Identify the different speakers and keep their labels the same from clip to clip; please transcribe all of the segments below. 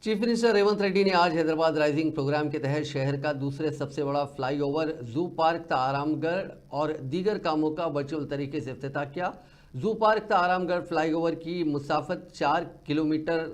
Speaker 1: Chief minister Revanth Reddy ने आज Hyderabad rising programme के तहत शहर का दूसरे सबसे बड़ा फ्लाईओवर जू पार्क आरामगढ़ और दीगर कामों का वर्चुअल तरीके से इफ्तिताह किया। जू पार्क आरामगढ़ फ्लाईओवर की मुसाफत 4 किलोमीटर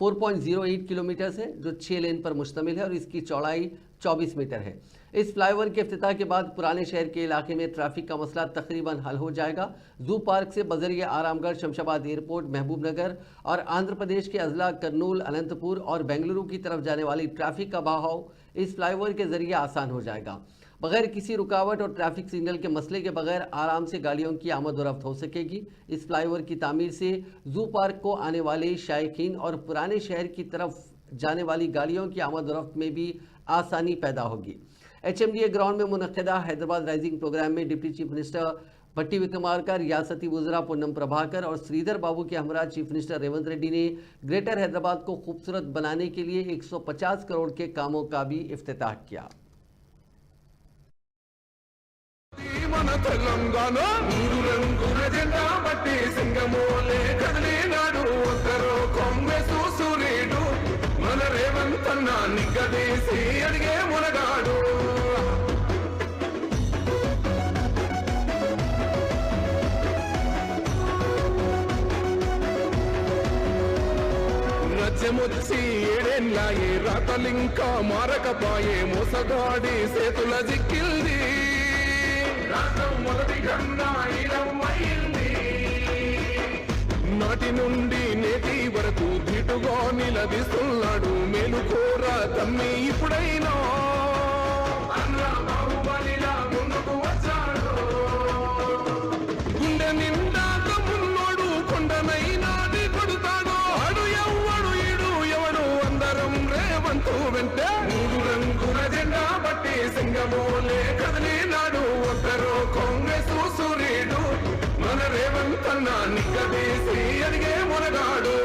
Speaker 1: 4.08 किलोमीटर है, जो 6 लेन पर मुश्तमिल है और इसकी चौड़ाई 24 मीटर है। इस फ्लाईओवर के इफ्तिताह के बाद पुराने शहर के इलाके में ट्रैफिक का मसला तकरीबन हल हो जाएगा। जू पार्क से बजरिए आरामगढ़, शमशाबाद एयरपोर्ट, महबूब नगर और आंध्र प्रदेश के अजला कर्नूल, अनंतपुर और बेंगलुरु की तरफ जाने वाली ट्रैफिक का बहाव इस फ्लाईओवर के जरिए आसान हो जाएगा। बगैर किसी रुकावट और ट्रैफिक सिग्नल के मसले के बगैर आराम से गाड़ियों की आमद और रफ्त हो सकेगी। इस फ्लाईओवर की तामीर से जू पार्क को आने वाले शायकीन और पुराने शहर की तरफ जाने वाली गाड़ियों की आमद और रफ्त में भी आसानी पैदा होगी। HMDA ग्राउंड में मुनक्किदा हैदराबाद राइजिंग प्रोग्राम में डिप्टी चीफ मिनिस्टर भट्टी विक्रमार्का, रियासती वज़रा पूनम प्रभाकर और श्रीधर बाबू के हमरा चीफ मिनिस्टर रेवंत रेड्डी ने ग्रेटर हैदराबाद को खूबसूरत बनाने के लिए 150 करोड़ के कामों का भी इफ्तिताह किया।
Speaker 2: మన తెలంగాణ మూడు రంగుల జెండా బట్టి సింగమోలే కదిలినాడు ఒక్కరో కాంగ్రెస్ సూర్యుడు మన రేవంత్ అన్న నిగ్గదీసి అడిగే మునగాడు రాజ్యమొచ్చి ఏడేళ్ళాయే రాతలింకా మారకపాయే మోసగాడి సేతుల జిక్కిల్ది నాటి నుండి నేటి వరకు ధీటుగా నిలదీస్తున్నాడు మేలుకోరా తమ్మి ఇప్పుడైనా బాహుబలిలా ముందుకు వచ్చాడు గుండె నిండాక మున్నోడు కొండనైనాది కొడుతాడు అడు ఎవ్వడు ఈడు ఎవడు అందరం రేవంతు వెంటే మూడు రంగుల జెండా బట్టి సింగమోలే కదిలినాడు ఒక్కరో కాంగ్రెస్ సూర్యుడు మన రేవంత్ అన్న నిగ్గదీసి అడిగే మునగాడు